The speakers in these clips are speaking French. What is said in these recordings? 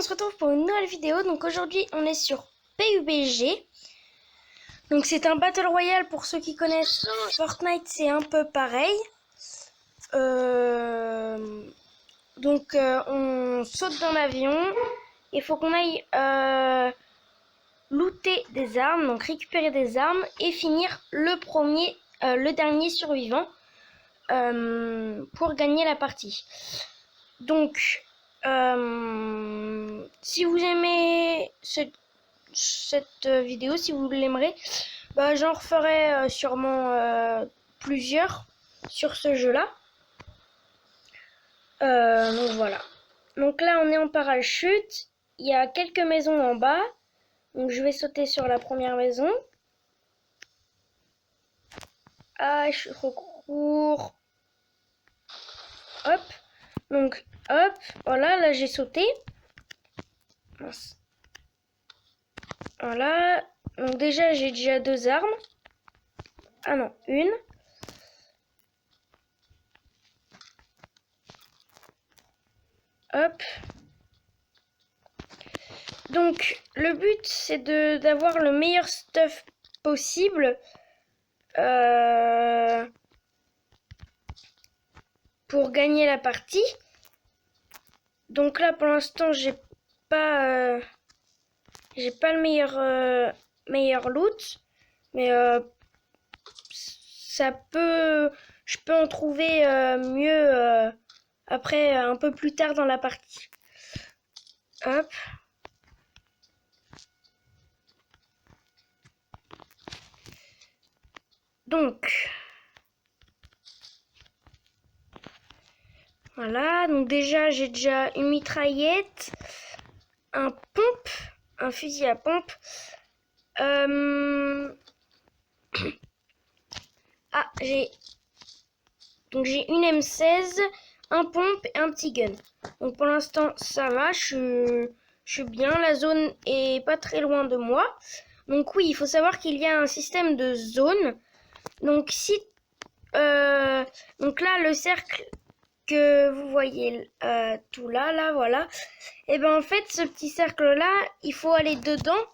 on se retrouve pour une nouvelle vidéo. Donc aujourd'hui on est sur PUBG. Donc c'est un Battle Royale, pour ceux qui connaissent Fortnite, c'est un peu pareil. On saute d'un avion. Il faut qu'on aille looter des armes, donc récupérer des armes et finir le dernier survivant pour gagner la partie. Donc si vous aimez cette vidéo, si vous l'aimerez, j'en referai sûrement plusieurs sur ce jeu là. Donc voilà. Donc là on est en parachute, il y a quelques maisons en bas, donc je vais sauter sur la première maison. Ah, je suis trop court. Hop, donc hop, voilà, là j'ai sauté. Mince. Voilà, donc déjà j'ai déjà 2 armes. Ah non, une. Hop. Donc le but c'est d'avoir le meilleur stuff possible pour gagner la partie. Donc là pour l'instant j'ai pas le meilleur loot, mais je peux en trouver mieux après, un peu plus tard dans la partie. Hop. Donc voilà, donc déjà j'ai déjà une mitraillette, un pompe, un fusil à pompe. Ah, j'ai une M16, un pompe et un petit gun. Donc pour l'instant ça va, je suis bien, la zone est pas très loin de moi. Donc oui, il faut savoir qu'il y a un système de zone. Donc donc là le cercle que vous voyez tout là, voilà. Et ben en fait ce petit cercle là, il faut aller dedans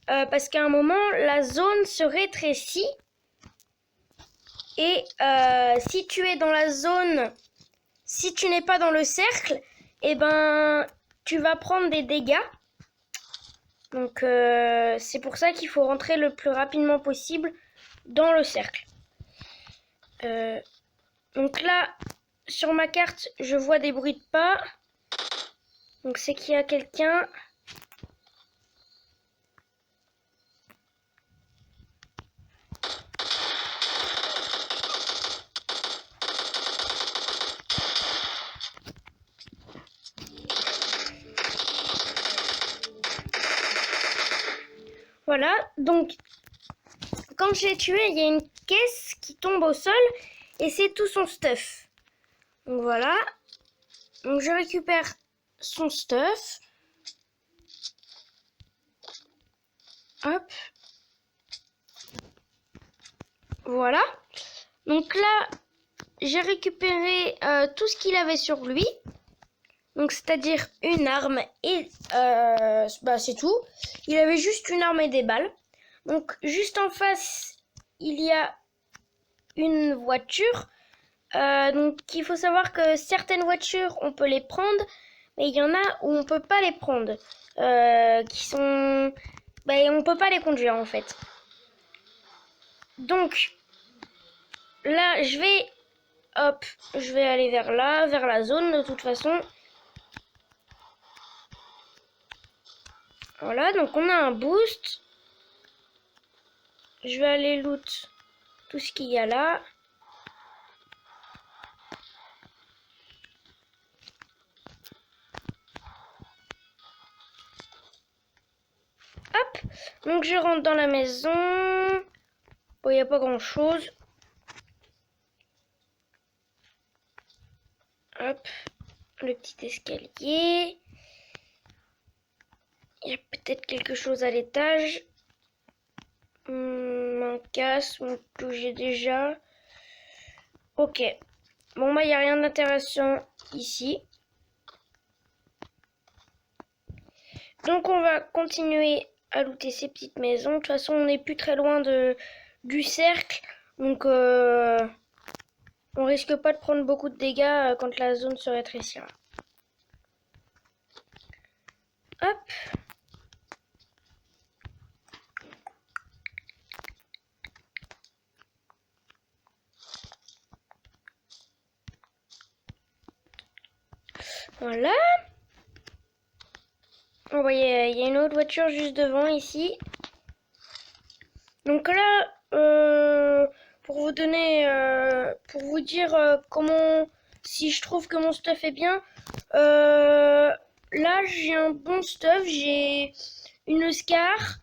parce qu'à un moment la zone se rétrécit. Et si tu es dans la zone, si tu n'es pas dans le cercle, et ben tu vas prendre des dégâts. Donc c'est pour ça qu'il faut rentrer le plus rapidement possible dans le cercle. Donc là, sur ma carte, je vois des bruits de pas. Donc c'est qu'il y a quelqu'un. Voilà, donc quand j'ai tué, il y a une caisse qui tombe au sol et c'est tout son stuff. Donc voilà, donc je récupère son stuff. Hop. Voilà. Donc là, j'ai récupéré tout ce qu'il avait sur lui. Donc c'est-à-dire une arme et c'est tout. Il avait juste une arme et des balles. Donc juste en face, il y a une voiture. Donc il faut savoir que certaines voitures, on peut les prendre, mais il y en a où on peut pas les prendre. Qui sont... on peut pas les conduire en fait. Donc là, je vais aller vers là, vers la zone de toute façon. Voilà, donc on a un boost. Je vais aller loot tout ce qu'il y a là. Hop, donc je rentre dans la maison. Bon, il n'y a pas grand chose. Hop, le petit escalier. Il y a peut-être quelque chose à l'étage. Un casque que j'ai déjà. Ok. Bon, il n'y a rien d'intéressant ici. Donc on va continuer à looter ces petites maisons. De toute façon, on n'est plus très loin du cercle. Donc on risque pas de prendre beaucoup de dégâts quand la zone se rétrécira. Hop. Voilà. Oh, il y a une autre voiture juste devant ici. Donc là, pour vous donner, pour vous dire comment, si je trouve que mon stuff est bien, là j'ai un bon stuff, j'ai une Scar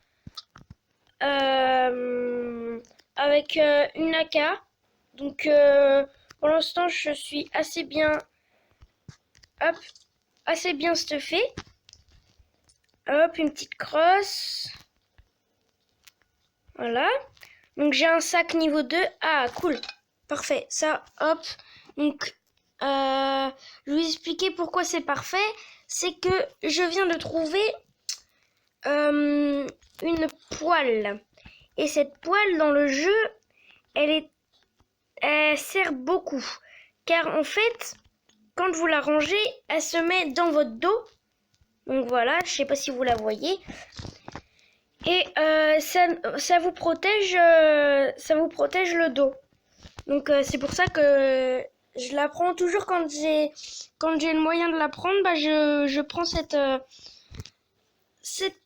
avec une AK. Donc pour l'instant je suis assez bien, hop, assez bien stuffé. Hop, une petite crosse. Voilà. Donc j'ai un sac niveau 2. Ah, cool. Parfait. Ça, hop. Donc, je vais vous expliquer pourquoi c'est parfait. C'est que je viens de trouver une poêle. Et cette poêle dans le jeu, elle sert beaucoup. Car en fait, quand vous la rangez, elle se met dans votre dos. Donc voilà, je sais pas si vous la voyez. Et ça vous protège le dos. Donc c'est pour ça que je la prends toujours quand j'ai le moyen de la prendre. Bah je prends cette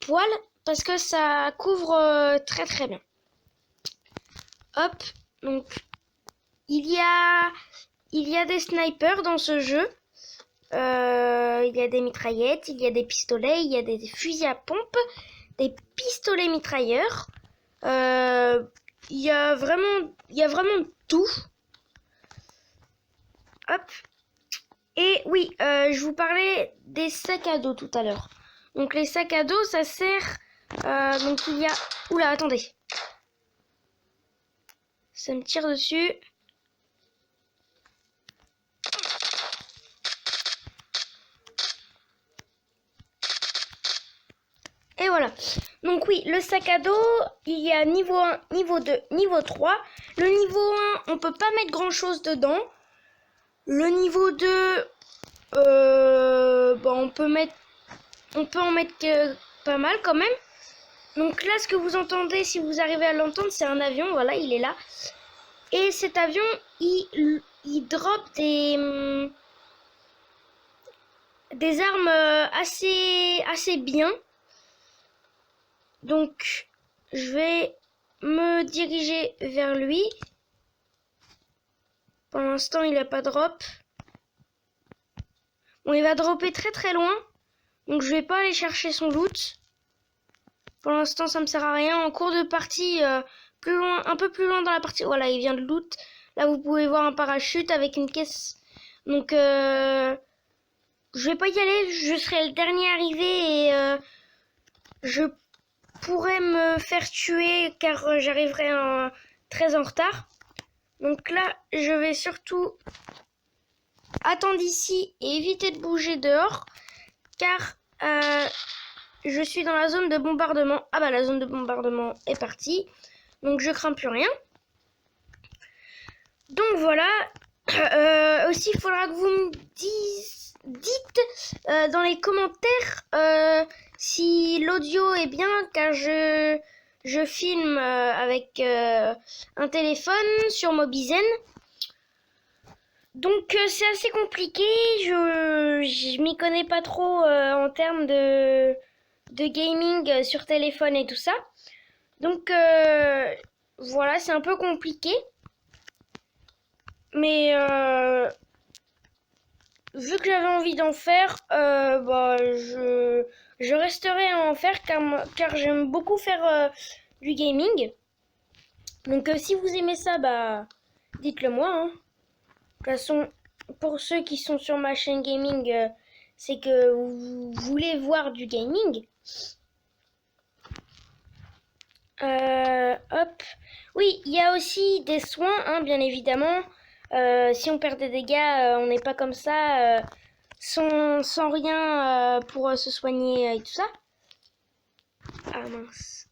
poêle parce que ça couvre très très bien. Hop, donc il y a des snipers dans ce jeu. Il y a des mitraillettes, il y a des pistolets, il y a des fusils à pompe, des pistolets mitrailleurs. Il y a vraiment tout. Hop. Et oui, je vous parlais des sacs à dos tout à l'heure. Donc les sacs à dos, ça sert. Donc il y a. Oula, attendez. Ça me tire dessus. Et voilà. Donc oui, le sac à dos, il y a niveau 1, niveau 2, niveau 3. Le niveau 1, on peut pas mettre grand chose dedans. Le niveau 2, on peut en mettre pas mal quand même. Donc là, ce que vous entendez, si vous arrivez à l'entendre, c'est un avion. Voilà, il est là. Et cet avion, il drop des armes assez bien. Donc, je vais me diriger vers lui. Pour l'instant, il n'a pas drop. Bon, il va dropper très très loin. Donc, je vais pas aller chercher son loot. Pour l'instant, ça me sert à rien. En cours de partie, plus loin, un peu plus loin dans la partie. Voilà, il vient de loot. Là, vous pouvez voir un parachute avec une caisse. Donc, je vais pas y aller. Je serai le dernier arrivé et je pourrais me faire tuer car j'arriverai très en retard. Donc là, je vais surtout attendre ici et éviter de bouger dehors car je suis dans la zone de bombardement. Ah bah la zone de bombardement est partie. Donc je crains plus rien. Donc voilà. Aussi, il faudra que vous me dites dans les commentaires si l'audio est bien car je filme avec un téléphone sur Mobizen. Donc c'est assez compliqué, je m'y connais pas trop en termes de gaming sur téléphone et tout ça. Donc voilà, c'est un peu compliqué. Mais vu que j'avais envie d'en faire, je resterai à en faire car j'aime beaucoup faire du gaming. Donc si vous aimez ça, bah dites-le moi. Hein. De toute façon, pour ceux qui sont sur ma chaîne gaming, c'est que vous voulez voir du gaming. Hop. Oui, il y a aussi des soins, hein, bien évidemment. Si on perd des dégâts, on n'est pas comme ça, sans rien pour se soigner et tout ça. Ah mince.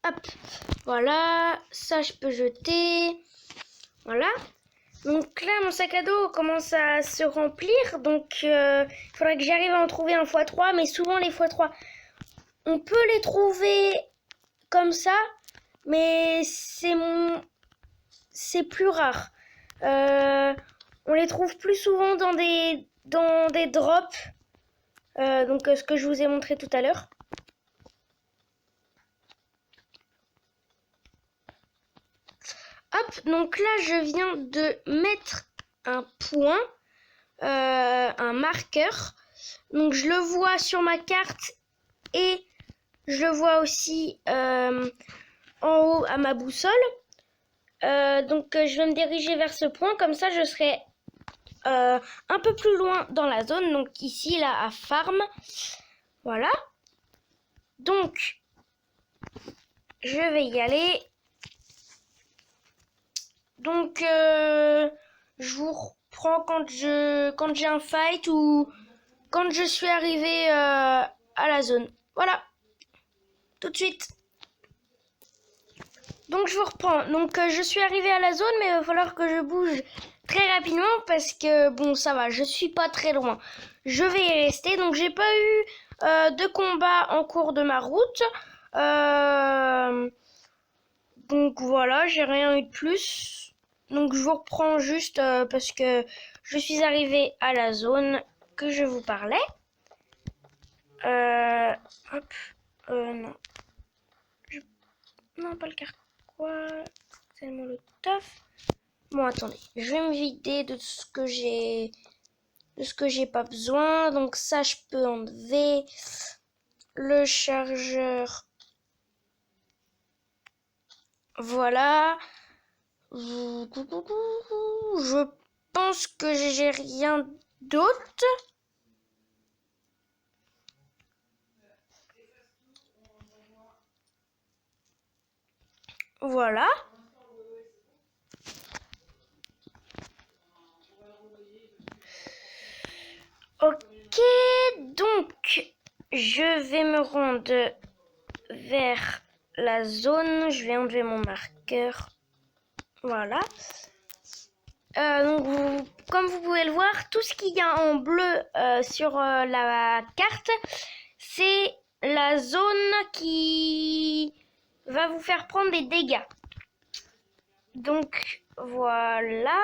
Hop, voilà, ça je peux jeter. Voilà. Donc là, mon sac à dos commence à se remplir. Donc il faudrait que j'arrive à en trouver un x3. Mais souvent les x3, on peut les trouver comme ça. Mais c'est plus rare. On les trouve plus souvent dans des drops. Donc ce que je vous ai montré tout à l'heure. Hop, donc là je viens de mettre un point, un marqueur. Donc je le vois sur ma carte et je le vois aussi en haut à ma boussole. Donc je vais me diriger vers ce point, comme ça je serai un peu plus loin dans la zone. Donc ici là à Farm, voilà. Donc je vais y aller. Donc, je vous reprends quand j'ai un fight ou quand je suis arrivé à la zone. Voilà, tout de suite. Donc, je vous reprends. Donc, je suis arrivé à la zone, mais il va falloir que je bouge très rapidement parce que, bon, ça va, je suis pas très loin. Je vais y rester. Donc, j'ai pas eu de combat en cours de ma route. Donc, voilà, j'ai rien eu de plus. Donc je vous reprends juste parce que je suis arrivée à la zone que je vous parlais. Hop. Non. Non, pas le carquois. C'est le molotov. Bon, attendez. Je vais me vider de ce que j'ai... de ce que j'ai pas besoin. Donc ça, je peux enlever. Le chargeur. Voilà. Je pense que j'ai rien d'autre. Voilà. Ok, donc je vais me rendre vers la zone. Je vais enlever mon marqueur. Voilà. Donc, comme vous pouvez le voir, tout ce qu'il y a en bleu sur la carte, c'est la zone qui va vous faire prendre des dégâts. Donc, voilà.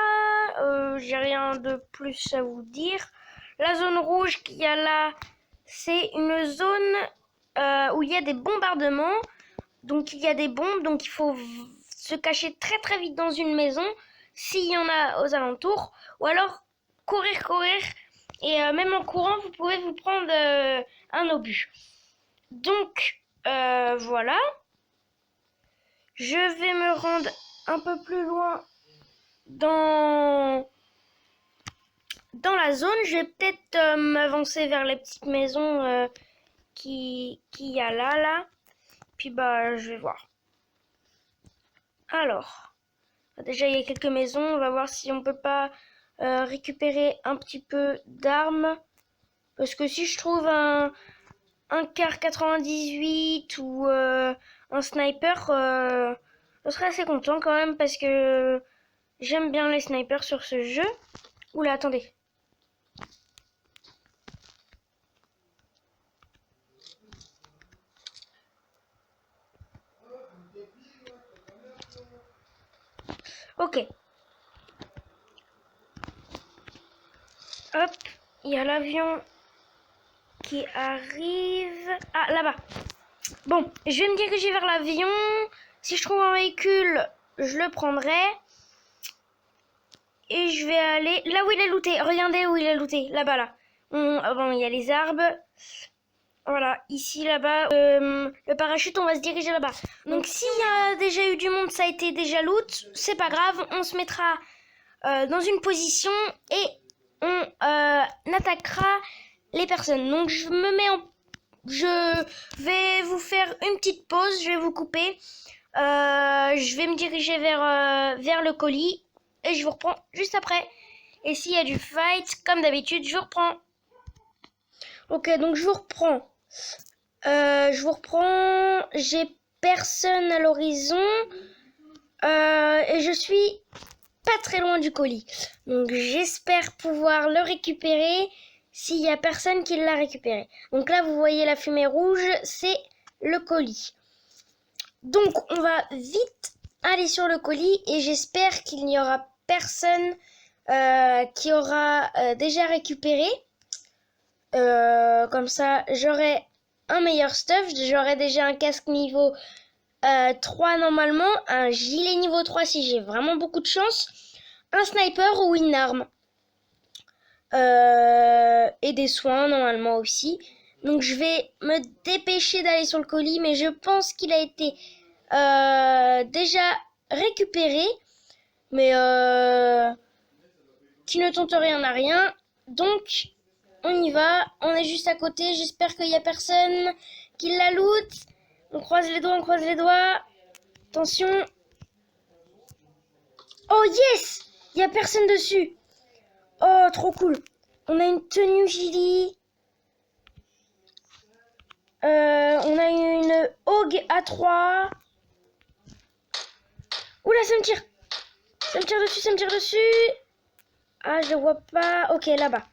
J'ai rien de plus à vous dire. La zone rouge qu'il y a là, c'est une zone où il y a des bombardements. Donc, il y a des bombes, donc il faut se cacher très très vite dans une maison s'il y en a aux alentours, ou alors courir, et même en courant vous pouvez vous prendre un obus. Donc voilà, je vais me rendre un peu plus loin dans la zone. Je vais peut-être m'avancer vers les petites maisons qu'il y a là, puis bah je vais voir. Alors, déjà il y a quelques maisons, on va voir si on peut pas récupérer un petit peu d'armes. Parce que si je trouve un car 98 ou un sniper, je serais assez content quand même parce que j'aime bien les snipers sur ce jeu. Oula, attendez. Ok. Hop, il y a l'avion qui arrive. Ah, là-bas. Bon, je vais me diriger vers l'avion. Si je trouve un véhicule, je le prendrai. Et je vais aller là où il est looté. Regardez où il est looté. Là-bas, là. Bon, il y a les arbres. Voilà, ici, là-bas. Le parachute, on va se diriger là-bas. Donc, s'il y a déjà eu du monde, ça a été déjà loot. C'est pas grave, on se mettra dans une position et on attaquera les personnes. Donc, je vais vous faire une petite pause. Je vais vous couper. Je vais me diriger vers le colis. Et je vous reprends juste après. Et s'il y a du fight, comme d'habitude, je vous reprends. Ok, donc je vous reprends. J'ai personne à l'horizon. Et je suis pas très loin du colis. Donc j'espère pouvoir le récupérer s'il y a personne qui l'a récupéré. Donc là, vous voyez la fumée rouge, c'est le colis. Donc on va vite aller sur le colis et j'espère qu'il n'y aura personne qui aura déjà récupéré. Comme ça, j'aurai un meilleur stuff. J'aurai déjà un casque niveau 3 normalement, un gilet niveau 3 si j'ai vraiment beaucoup de chance, un sniper ou une arme. Et des soins normalement aussi. Donc je vais me dépêcher d'aller sur le colis, mais je pense qu'il a été déjà récupéré. Mais qui ne tente rien n'a rien. Donc on y va, on est juste à côté. J'espère qu'il n'y a personne qui la loot. On croise les doigts, on croise les doigts. Attention. Oh yes! Il n'y a personne dessus. Oh, trop cool. On a une tenue gilet. On a une Hogue A3. Oula, ça me tire. Ça me tire dessus, ça me tire dessus. Ah, je le vois pas. Ok, là-bas.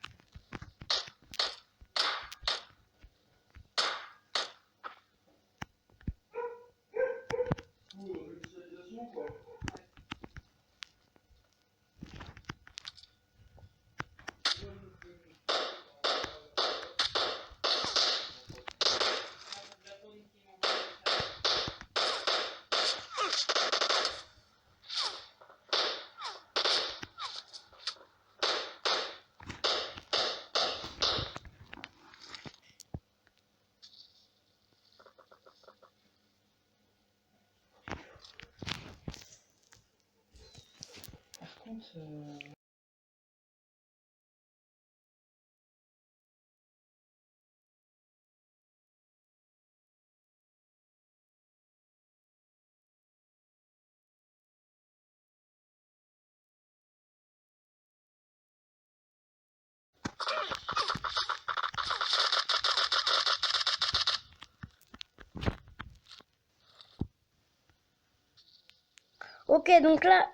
Ok, donc là,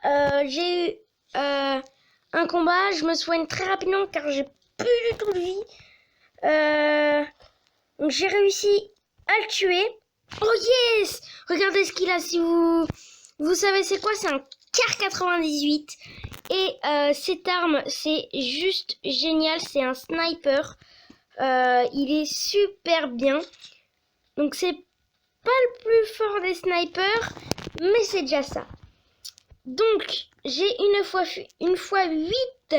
j'ai eu un combat. Je me soigne très rapidement car j'ai plus du tout de vie. Donc j'ai réussi à le tuer. Oh yes! Regardez ce qu'il a. Si vous savez c'est quoi? C'est un Kar 98. Et cette arme, c'est juste génial. C'est un sniper. Il est super bien. Donc c'est pas le plus fort des snipers, mais c'est déjà ça. Donc j'ai une fois 8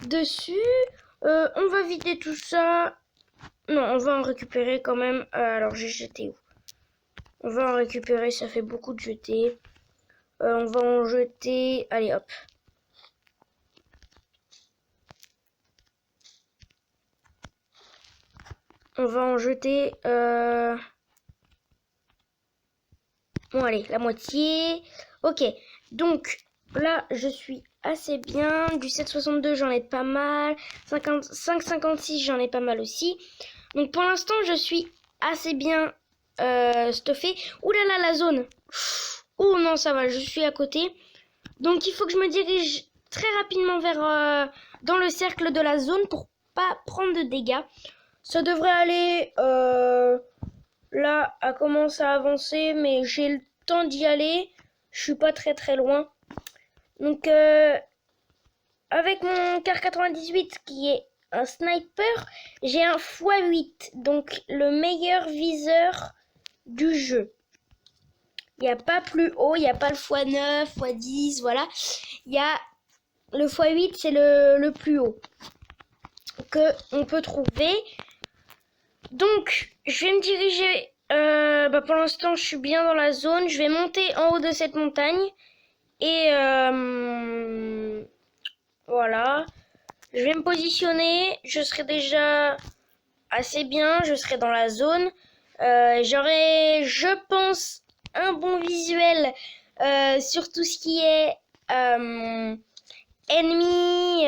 dessus. On va vider tout ça. Non, on va en récupérer quand même. Alors j'ai jeté où? On va en récupérer, ça fait beaucoup de jeter. On va en jeter. Allez hop. On va en jeter. Bon allez, la moitié. Ok, donc là je suis assez bien. Du 7,62 j'en ai pas mal. 5,56 j'en ai pas mal aussi. Donc pour l'instant je suis assez bien stuffé. Ouh là là, la zone. Oh non, ça va, je suis à côté. Donc il faut que je me dirige très rapidement vers dans le cercle de la zone pour pas prendre de dégâts. Ça devrait aller. Là, elle commence à avancer, mais j'ai le temps d'y aller. Je suis pas très très loin. Donc avec mon Kar 98 qui est un sniper, j'ai un x8, donc le meilleur viseur du jeu. Il n'y a pas plus haut, il n'y a pas le x9, x10, voilà. Il y a le x8, c'est le plus haut que on peut trouver. Donc, je vais me diriger. Pour l'instant, je suis bien dans la zone. Je vais monter en haut de cette montagne. Et voilà. Je vais me positionner. Je serai déjà assez bien. Je serai dans la zone. J'aurai, je pense, un bon visuel sur tout ce qui est ennemis,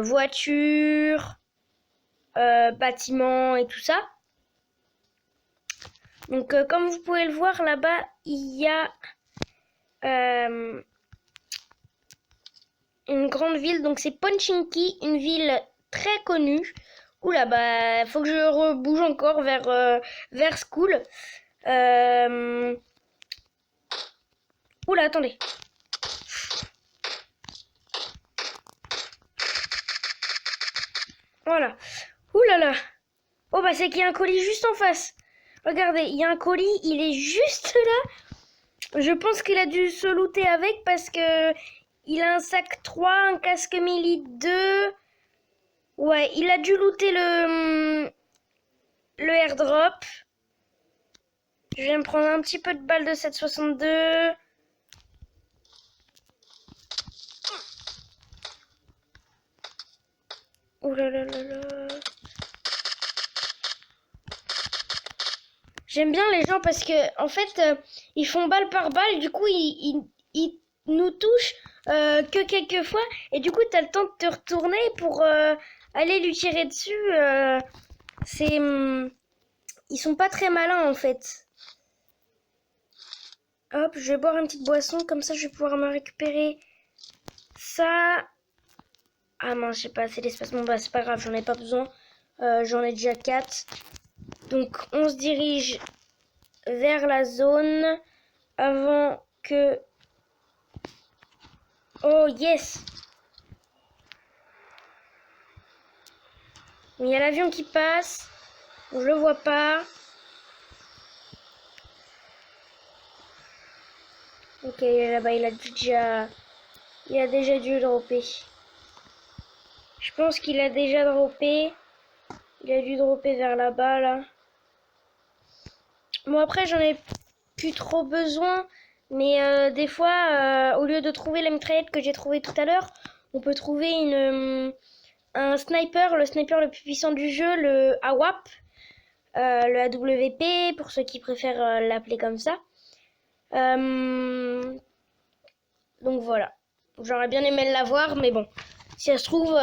voitures, bâtiments et tout ça. Donc comme vous pouvez le voir là-bas, il y a une grande ville, donc c'est Pochinki, une ville très connue. Oula, bah faut que je rebouge encore vers School. Oula, attendez. Voilà. Oula là. Oh bah c'est qu'il y a un colis juste en face. Regardez, il y a un colis, il est juste là. Je pense qu'il a dû se looter avec parce que il a un sac 3, un casque melee 2. Ouais, il a dû looter le airdrop. Je vais me prendre un petit peu de balles de 7,62. Oh là là là là. J'aime bien les gens parce que en fait ils font balle par balle, du coup ils nous touchent que quelques fois et du coup t'as le temps de te retourner pour aller lui tirer dessus. Ils sont pas très malins en fait. Hop, je vais boire une petite boisson, comme ça je vais pouvoir me récupérer ça. Ah mince, j'ai pas assez d'espace. Bon bah c'est pas grave, j'en ai pas besoin. J'en ai déjà 4. Donc on se dirige vers la zone avant que... Oh yes! Il y a l'avion qui passe. Je le vois pas. Ok, là-bas il a déjà dû dropper. Je pense qu'il a déjà droppé. Il a dû dropper vers là-bas là. Bon après j'en ai plus trop besoin. Mais des fois, au lieu de trouver la mitraillette que j'ai trouvé tout à l'heure, on peut trouver un sniper, le sniper le plus puissant du jeu, le AWP, le AWP pour ceux qui préfèrent l'appeler comme ça. Donc voilà. J'aurais bien aimé l'avoir, mais bon. Si ça se trouve,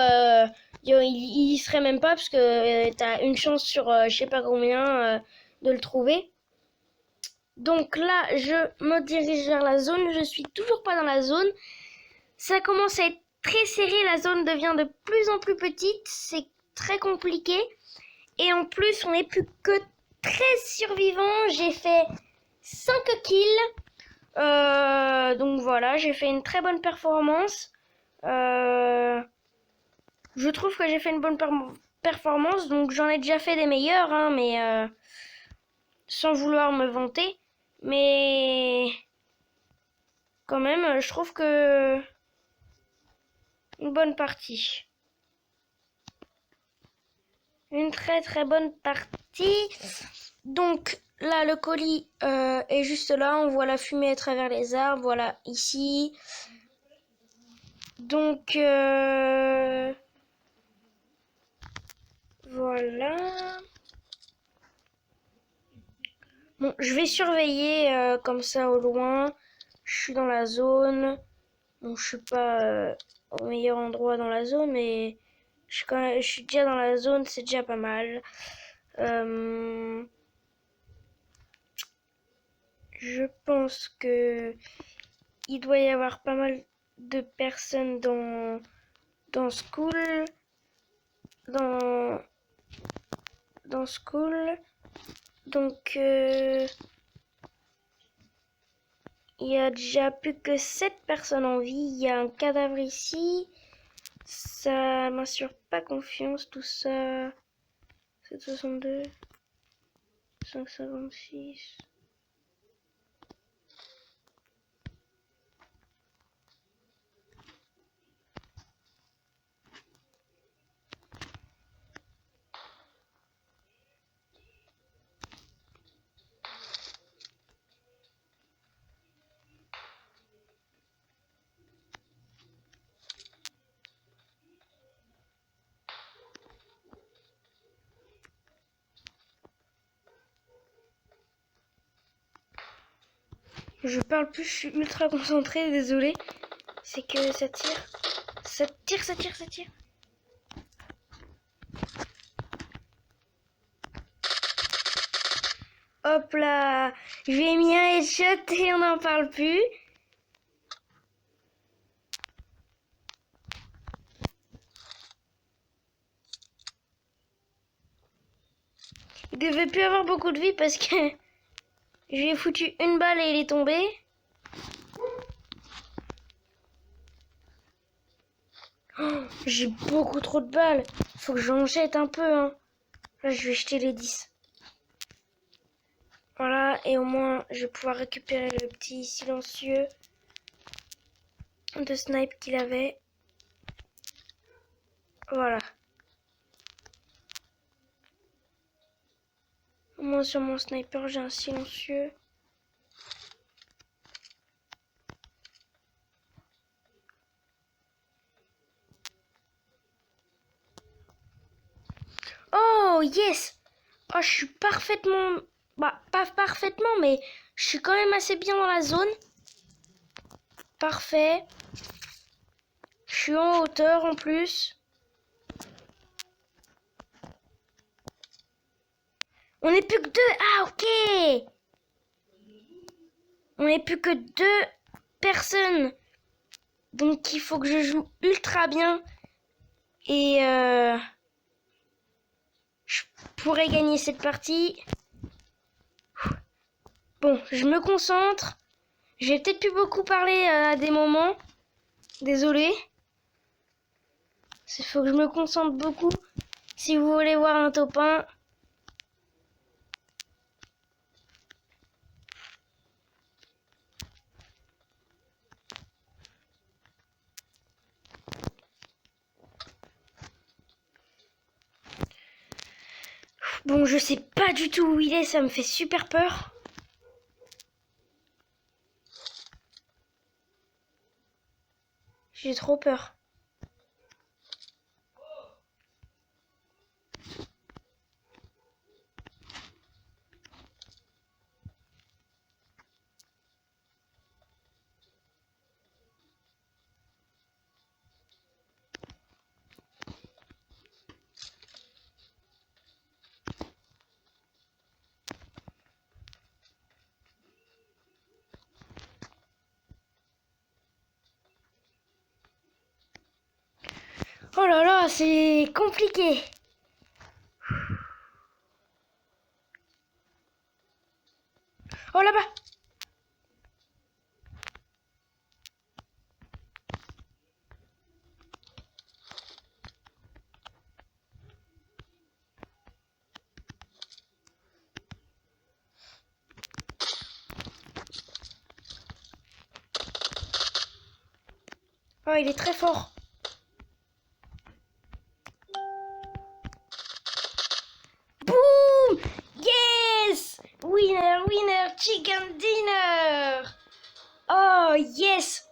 il y serait même pas parce que t'as une chance sur je sais pas combien de le trouver. Donc là, je me dirige vers la zone. Je suis toujours pas dans la zone. Ça commence à être très serré. La zone devient de plus en plus petite. C'est très compliqué. Et en plus, on n'est plus que 13 survivants. J'ai fait 5 kills. Donc voilà, j'ai fait une très bonne performance. Je trouve que j'ai fait une bonne performance. Donc j'en ai déjà fait des meilleures, hein, mais sans vouloir me vanter. Mais quand même, je trouve que une bonne partie. Une très très bonne partie. Donc là, le colis est juste là. On voit la fumée à travers les arbres. Voilà, ici. Donc voilà. Bon, je vais surveiller comme ça au loin. Je suis dans la zone. Bon, je suis pas au meilleur endroit dans la zone, mais je suis déjà dans la zone, c'est déjà pas mal. Je pense que il doit y avoir pas mal de personnes dans School. Dans School. Donc il y a déjà plus que 7 personnes en vie. Il y a un cadavre ici. Ça m'inspire pas confiance tout ça. 762. 556. Je parle plus, je suis ultra concentrée, désolée. C'est que ça tire. Ça tire, ça tire, ça tire. Hop là. Je lui ai mis un headshot et on n'en parle plus. Il devait plus avoir beaucoup de vie parce que je lui ai foutu une balle et il est tombé. Oh, j'ai beaucoup trop de balles. Faut que j'en jette un peu. Hein. Là, je vais jeter les 10. Voilà, et au moins, je vais pouvoir récupérer le petit silencieux de snipe qu'il avait. Voilà. Au moins, sur mon sniper, j'ai un silencieux. Oh, yes! Oh, je suis parfaitement... Bah, pas parfaitement, mais je suis quand même assez bien dans la zone. Parfait. Je suis en hauteur en plus. On n'est plus que 2. Ah, ok! On n'est plus que 2 personnes. Donc, il faut que je joue ultra bien. Et je pourrais gagner cette partie. Bon, je me concentre. J'ai peut-être plus beaucoup parlé à des moments. Désolé. Il faut que je me concentre beaucoup. Si vous voulez voir un top 1. Bon, je sais pas du tout où il est. Ça me fait super peur. J'ai trop peur. Oh là là, c'est compliqué. Oh là-bas. Oh, il est très fort. Boum! Yes! Winner, winner, chicken dinner! Oh, yes!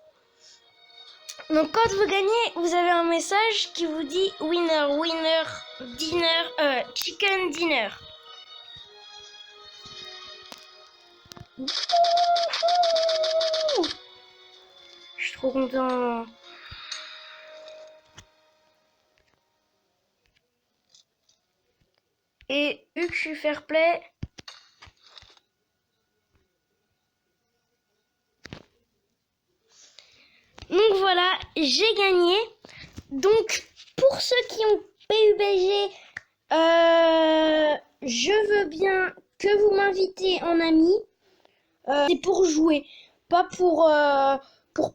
Donc, quand vous gagnez, vous avez un message qui vous dit winner, winner, dinner, chicken dinner. Je suis trop content. Et vu que je suis fair play, donc voilà, j'ai gagné. Donc pour ceux qui ont PUBG, je veux bien que vous m'invitez en ami. C'est pour jouer, pas pour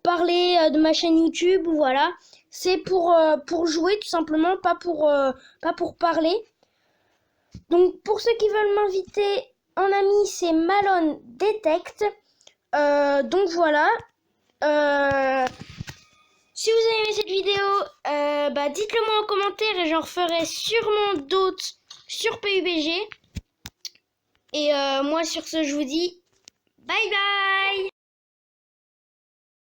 parler de ma chaîne YouTube, voilà. C'est pour jouer tout simplement, pas pour parler. Donc pour ceux qui veulent m'inviter en ami, c'est Malone Detect. Donc voilà. Si vous avez aimé cette vidéo, dites-le moi en commentaire et j'en referai sûrement d'autres sur PUBG. Et moi sur ce, je vous dis bye bye.